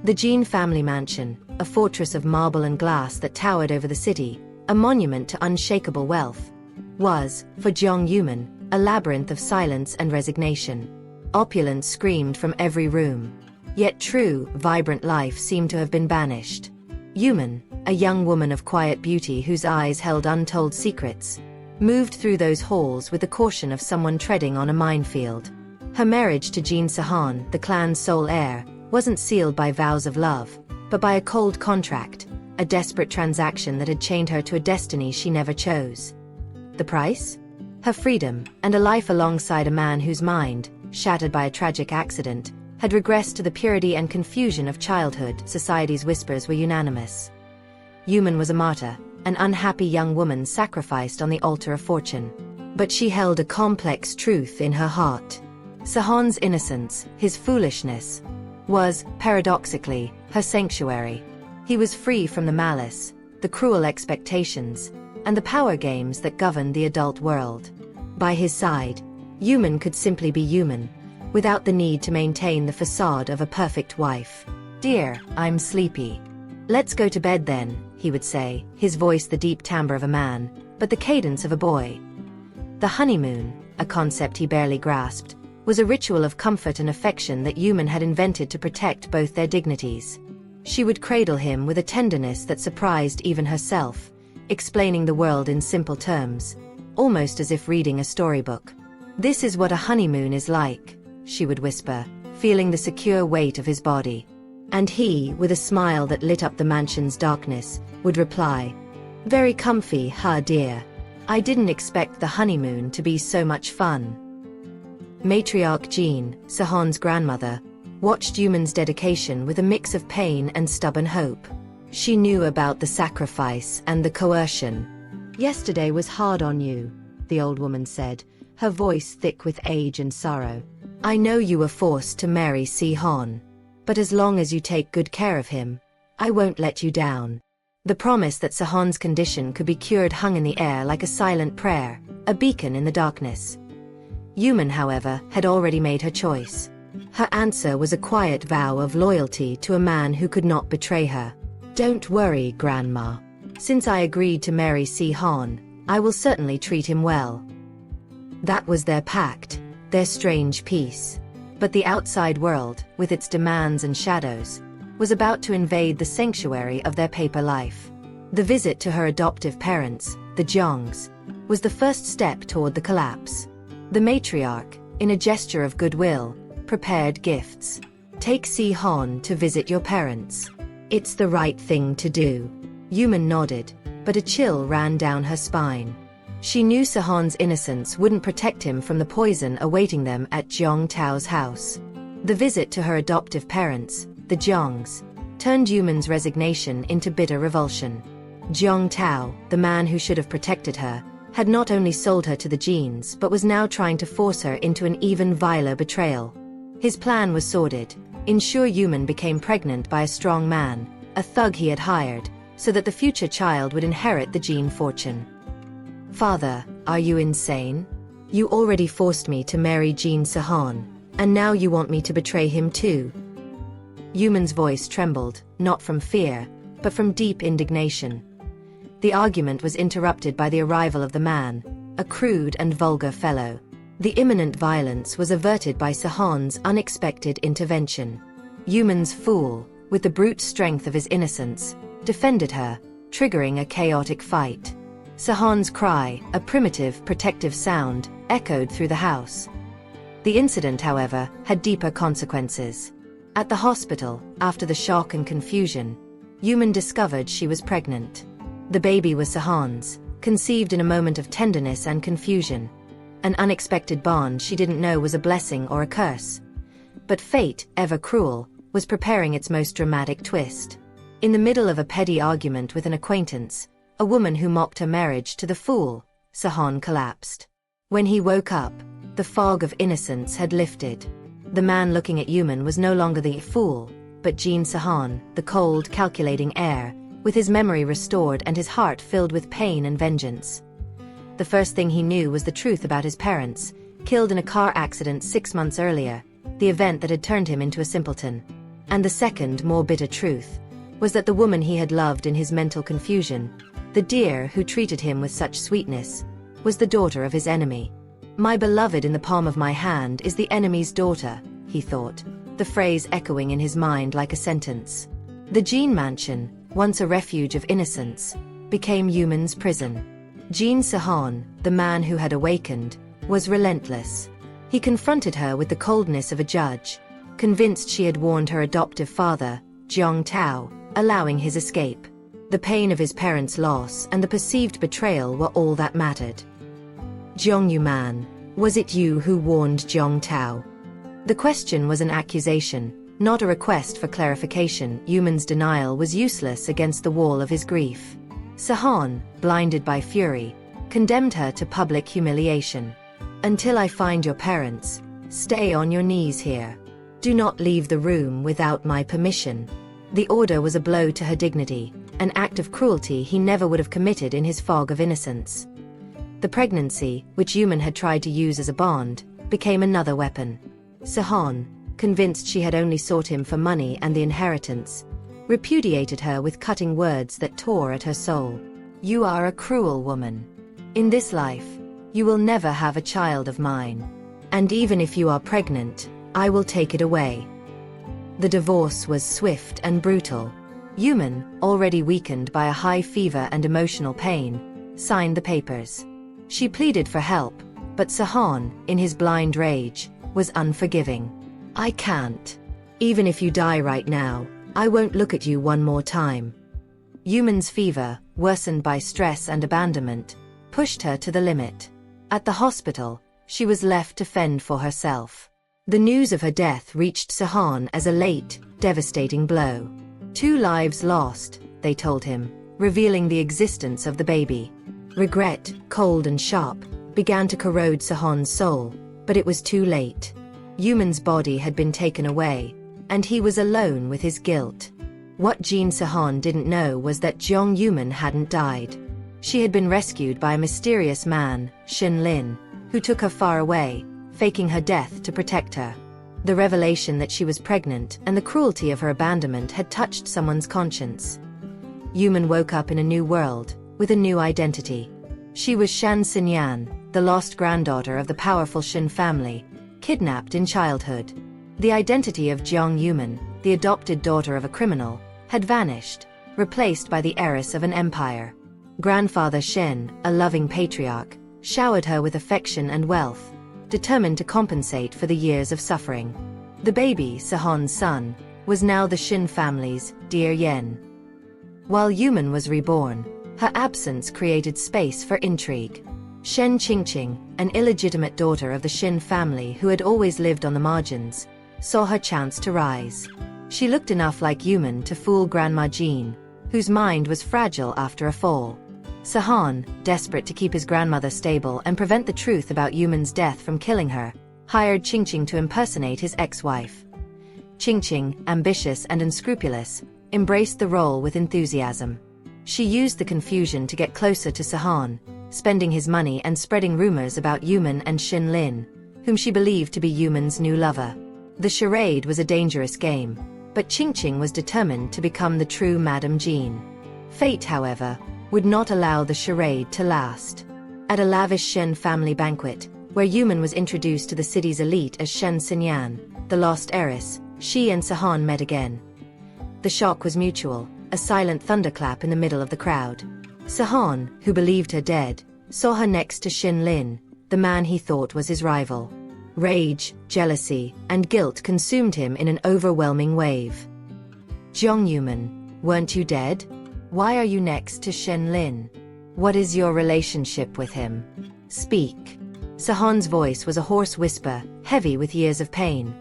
The Jean family mansion, a fortress of marble and glass that towered over the city, a monument to unshakable wealth, was, for Jiang Yuman, a labyrinth of silence and resignation. Opulence screamed from every room. Yet true, vibrant life seemed to have been banished. Yuman, a young woman of quiet beauty whose eyes held untold secrets, moved through those halls with the caution of someone treading on a minefield. Her marriage to Jin Sahan, the clan's sole heir, wasn't sealed by vows of love, but by a cold contract, a desperate transaction that had chained her to a destiny she never chose. The price? Her freedom, and a life alongside a man whose mind, shattered by a tragic accident, had regressed to the purity and confusion of childhood. Society's whispers were unanimous. Yuman was a martyr, an unhappy young woman sacrificed on the altar of fortune. But she held a complex truth in her heart. Sahan's innocence, his foolishness, was, paradoxically, her sanctuary. He was free from the malice, the cruel expectations, and the power games that governed the adult world. By his side, Yuman could simply be human, without the need to maintain the facade of a perfect wife. "Dear, I'm sleepy. Let's go to bed then," he would say, his voice the deep timbre of a man, but the cadence of a boy. The honeymoon, a concept he barely grasped, was a ritual of comfort and affection that Yuman had invented to protect both their dignities. She would cradle him with a tenderness that surprised even herself, explaining the world in simple terms, almost as if reading a storybook. "This is what a honeymoon is like," she would whisper, feeling the secure weight of his body. And he, with a smile that lit up the mansion's darkness, would reply, "Very comfy, huh dear? I didn't expect the honeymoon to be so much fun." Matriarch Jean, Sahan's grandmother, watched Yuman's dedication with a mix of pain and stubborn hope. She knew about the sacrifice and the coercion. "Yesterday was hard on you," the old woman said, her voice thick with age and sorrow. "I know you were forced to marry Si-Han, but as long as you take good care of him, I won't let you down." The promise that Sahan's condition could be cured hung in the air like a silent prayer, a beacon in the darkness. Yuman, however, had already made her choice. Her answer was a quiet vow of loyalty to a man who could not betray her. "Don't worry, Grandma. Since I agreed to marry Si-Han, I will certainly treat him well." That was their pact, their strange peace. But the outside world, with its demands and shadows, was about to invade the sanctuary of their paper life. The visit to her adoptive parents, the Jiangs, was the first step toward the collapse. The matriarch, in a gesture of goodwill, prepared gifts. "Take Si-Han to visit your parents. It's the right thing to do." Yuman nodded, but a chill ran down her spine. She knew Sahan's innocence wouldn't protect him from the poison awaiting them at Jiang Tao's house. The visit to her adoptive parents, the Jiangs, turned Yuman's resignation into bitter revulsion. Jiang Tao, the man who should have protected her, had not only sold her to the Jeans but was now trying to force her into an even viler betrayal. His plan was sordid: ensure Yuman became pregnant by a strong man, a thug he had hired, so that the future child would inherit the Jean fortune. "Father, are you insane? You already forced me to marry Jin Sahan, and now you want me to betray him too?" Yuman's voice trembled, not from fear, but from deep indignation. The argument was interrupted by the arrival of the man, a crude and vulgar fellow. The imminent violence was averted by Sahan's unexpected intervention. Yuman's fool, with the brute strength of his innocence, defended her, triggering a chaotic fight. Sahan's cry, a primitive, protective sound, echoed through the house. The incident, however, had deeper consequences. At the hospital, after the shock and confusion, Yuman discovered she was pregnant. The baby was Sahan's, conceived in a moment of tenderness and confusion. An unexpected bond she didn't know was a blessing or a curse. But fate, ever cruel, was preparing its most dramatic twist. In the middle of a petty argument with an acquaintance, a woman who mocked her marriage to the fool, Sahan collapsed. When he woke up, the fog of innocence had lifted. The man looking at Yuman was no longer the fool, but Jin Sahan, the cold, calculating heir, with his memory restored and his heart filled with pain and vengeance. The first thing he knew was the truth about his parents, killed in a car accident 6 months earlier, the event that had turned him into a simpleton. And the second, more bitter truth, was that the woman he had loved in his mental confusion, the dear who treated him with such sweetness, was the daughter of his enemy. My beloved in the palm of my hand is the enemy's daughter, he thought, the phrase echoing in his mind like a sentence. The Jean mansion, once a refuge of innocence, became Yuman's prison. Jean Sahon, the man who had awakened, was relentless. He confronted her with the coldness of a judge, convinced she had warned her adoptive father, Jiang Tao, allowing his escape. The pain of his parents' loss and the perceived betrayal were all that mattered. Jiang Yuman, was it you who warned Jiang Tao? The question was an accusation, not a request for clarification. Yuman's denial was useless against the wall of his grief. Sahon, blinded by fury, condemned her to public humiliation. Until I find your parents, stay on your knees here. Do not leave the room without my permission. The order was a blow to her dignity, an act of cruelty he never would have committed in his fog of innocence. The pregnancy, which Yuman had tried to use as a bond, became another weapon. Sahon, convinced she had only sought him for money and the inheritance, repudiated her with cutting words that tore at her soul. You are a cruel woman. In this life, you will never have a child of mine. And even if you are pregnant, I will take it away. The divorce was swift and brutal. Yuman, already weakened by a high fever and emotional pain, signed the papers. She pleaded for help, but Sahon, in his blind rage, was unforgiving. I can't. Even if you die right now, I won't look at you one more time. Yuman's fever, worsened by stress and abandonment, pushed her to the limit. At the hospital, she was left to fend for herself. The news of her death reached Sahon as a late, devastating blow. 2 lives lost, they told him, revealing the existence of the baby. Regret, cold and sharp, began to corrode Sahon's soul, but it was too late. Yuman's body had been taken away, and he was alone with his guilt. What Jean Sahon didn't know was that Jiang Yuman hadn't died. She had been rescued by a mysterious man, Xin Lin, who took her far away, faking her death to protect her. The revelation that she was pregnant and the cruelty of her abandonment had touched someone's conscience. Yuman woke up in a new world, with a new identity. She was Shan Xinyan, the lost granddaughter of the powerful Xin family, kidnapped in childhood. The identity of Jiang Yuman, the adopted daughter of a criminal, had vanished, replaced by the heiress of an empire. Grandfather Shen, a loving patriarch, showered her with affection and wealth, determined to compensate for the years of suffering. The baby, Sahon's son, was now the Xin family's dear Yen. While Yuman was reborn, her absence created space for intrigue. Shen Qingqing, an illegitimate daughter of the Xin family who had always lived on the margins, saw her chance to rise. She looked enough like Yuman to fool Grandma Jean, whose mind was fragile after a fall. Sahon, desperate to keep his grandmother stable and prevent the truth about Yuman's death from killing her, hired Qingqing to impersonate his ex-wife. Qingqing, ambitious and unscrupulous, embraced the role with enthusiasm. She used the confusion to get closer to Sahon, spending his money and spreading rumors about Yuman and Xin Lin, whom she believed to be Yuman's new lover. The charade was a dangerous game, but Qingqing was determined to become the true Madame Jean. Fate, however, would not allow the charade to last. At a lavish Shen family banquet, where Yuman was introduced to the city's elite as Shen Xinyan, the lost heiress, she and Sahon met again. The shock was mutual, a silent thunderclap in the middle of the crowd. Sahon, who believed her dead, saw her next to Xin Lin, the man he thought was his rival. Rage, jealousy, and guilt consumed him in an overwhelming wave. Jiang Yuman, weren't you dead? Why are you next to Xin Lin? What is your relationship with him? Speak. Sahon's voice was a hoarse whisper, heavy with years of pain.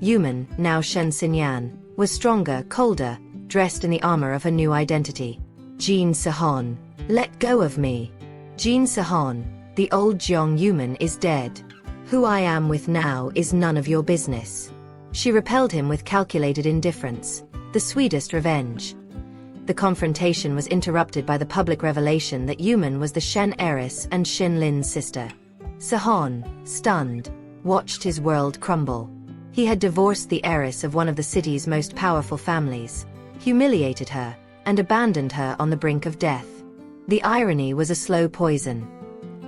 Yuman, now Shen Xinyan, was stronger, colder, dressed in the armor of her new identity. Jean Sahon, let go of me. Jean Sahon, the old Jiang Yuman is dead. Who I am with now is none of your business. She repelled him with calculated indifference, the sweetest revenge. The confrontation was interrupted by the public revelation that Yuman was the Shen heiress and Xin Lin's sister. Sahon, stunned, watched his world crumble. He had divorced the heiress of one of the city's most powerful families, humiliated her, and abandoned her on the brink of death. The irony was a slow poison.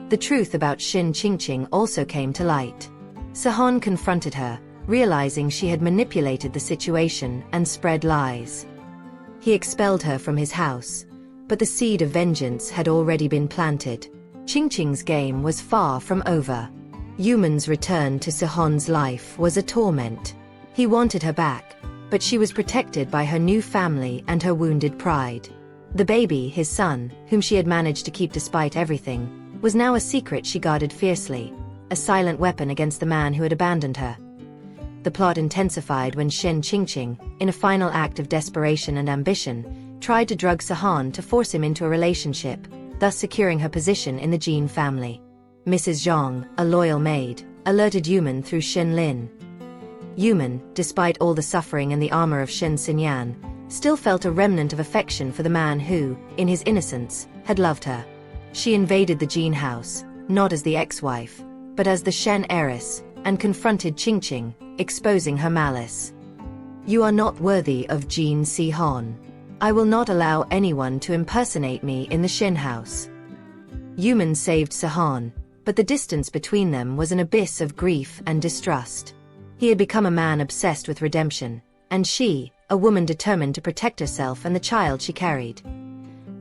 The truth about Shin Qingqing also came to light. Sihon confronted her, realizing she had manipulated the situation and spread lies. He expelled her from his house, but the seed of vengeance had already been planted. Qingqing's game was far from over. Yuman's return to Sihon's life was a torment. He wanted her back, but she was protected by her new family and her wounded pride. The baby, his son, whom she had managed to keep despite everything, was now a secret she guarded fiercely, a silent weapon against the man who had abandoned her. The plot intensified when Shin Qingqing, in a final act of desperation and ambition, tried to drug Sihon to force him into a relationship, thus securing her position in the Jin family. Mrs. Zhang, a loyal maid, alerted Yuman through Shin Lin. Yuman, despite all the suffering and the armor of Shen Xinyan, still felt a remnant of affection for the man who, in his innocence, had loved her. She invaded the Jin house, not as the ex-wife, but as the Shen heiress, and confronted Qingqing, exposing her malice. "You are not worthy of Jin Sihon. I will not allow anyone to impersonate me in the Shin house." Yuman saved Sihon, but the distance between them was an abyss of grief and distrust. He had become a man obsessed with redemption, and she, a woman determined to protect herself and the child she carried.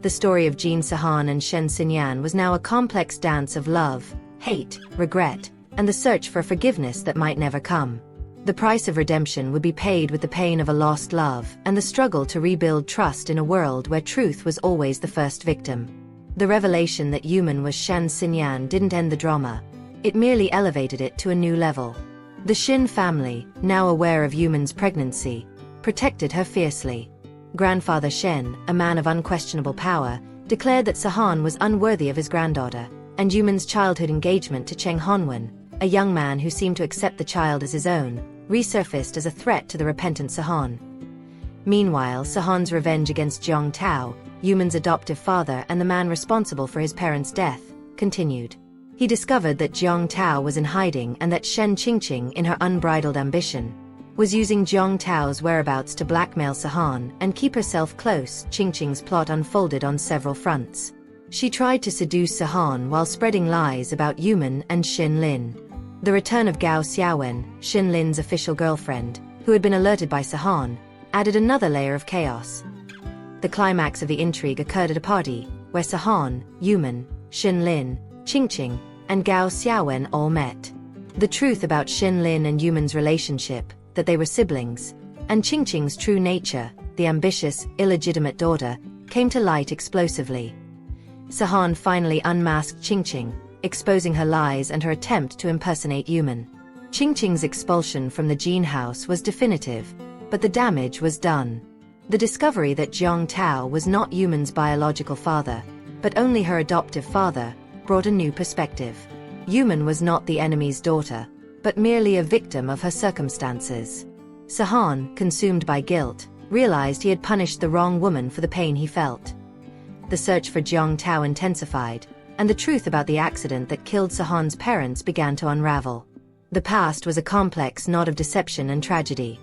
The story of Jin Sihon and Shen Xinyan was now a complex dance of love, hate, regret, and the search for forgiveness that might never come. The price of redemption would be paid with the pain of a lost love and the struggle to rebuild trust in a world where truth was always the first victim. The revelation that Yuman was Shen Xinyan didn't end the drama. It merely elevated it to a new level. The Shin family, now aware of Yuman's pregnancy, protected her fiercely. Grandfather Shen, a man of unquestionable power, declared that Sihon was unworthy of his granddaughter, and Yuman's childhood engagement to Cheng Honwen, a young man who seemed to accept the child as his own, resurfaced as a threat to the repentant Sihon. Meanwhile, Sihon's revenge against Jiang Tao, Yuman's adoptive father and the man responsible for his parents' death, continued. He discovered that Jiang Tao was in hiding and that Shen Qingqing, in her unbridled ambition, was using Jiang Tao's whereabouts to blackmail Sihon and keep herself close. Qingqing's plot unfolded on several fronts. She tried to seduce Sihon while spreading lies about Yuman and Xin Lin. The return of Gao Xiaowen, Xin Lin's official girlfriend, who had been alerted by Sihon, added another layer of chaos. The climax of the intrigue occurred at a party, where Sihon, Yuman, Xin Lin, Qingqing, and Gao Xiaowen all met. The truth about Xin Lin and Yuman's relationship, that they were siblings, and Qingqing's true nature, the ambitious, illegitimate daughter, came to light explosively. Sihon finally unmasked Qingqing, exposing her lies and her attempt to impersonate Yuman. Qingqing's expulsion from the Jin house was definitive, but the damage was done. The discovery that Jiang Tao was not Yuman's biological father, but only her adoptive father, brought a new perspective. Yuman was not the enemy's daughter, but merely a victim of her circumstances. Sihon, consumed by guilt, realized he had punished the wrong woman for the pain he felt. The search for Jiang Tao intensified, and the truth about the accident that killed Sihon's parents began to unravel. The past was a complex knot of deception and tragedy.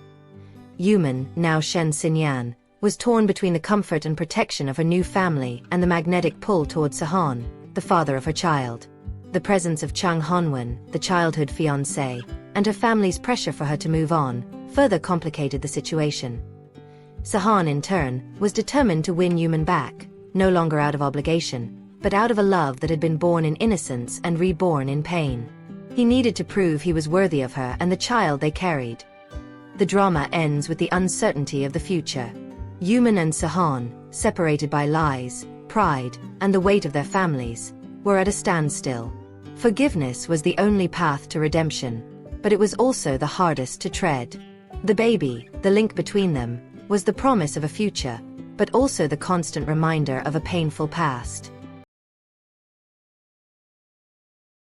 Yuman, now Shen Xinyan, was torn between the comfort and protection of her new family and the magnetic pull toward Sihon, the father of her child. The presence of Cheng Honwen, the childhood fiancé, and her family's pressure for her to move on, further complicated the situation. Sihon, in turn, was determined to win Yuman back, no longer out of obligation, but out of a love that had been born in innocence and reborn in pain. He needed to prove he was worthy of her and the child they carried. The drama ends with the uncertainty of the future. Yuman and Sihon, separated by lies, pride, and the weight of their families, were at a standstill. Forgiveness was the only path to redemption, but it was also the hardest to tread. The baby, the link between them, was the promise of a future, but also the constant reminder of a painful past.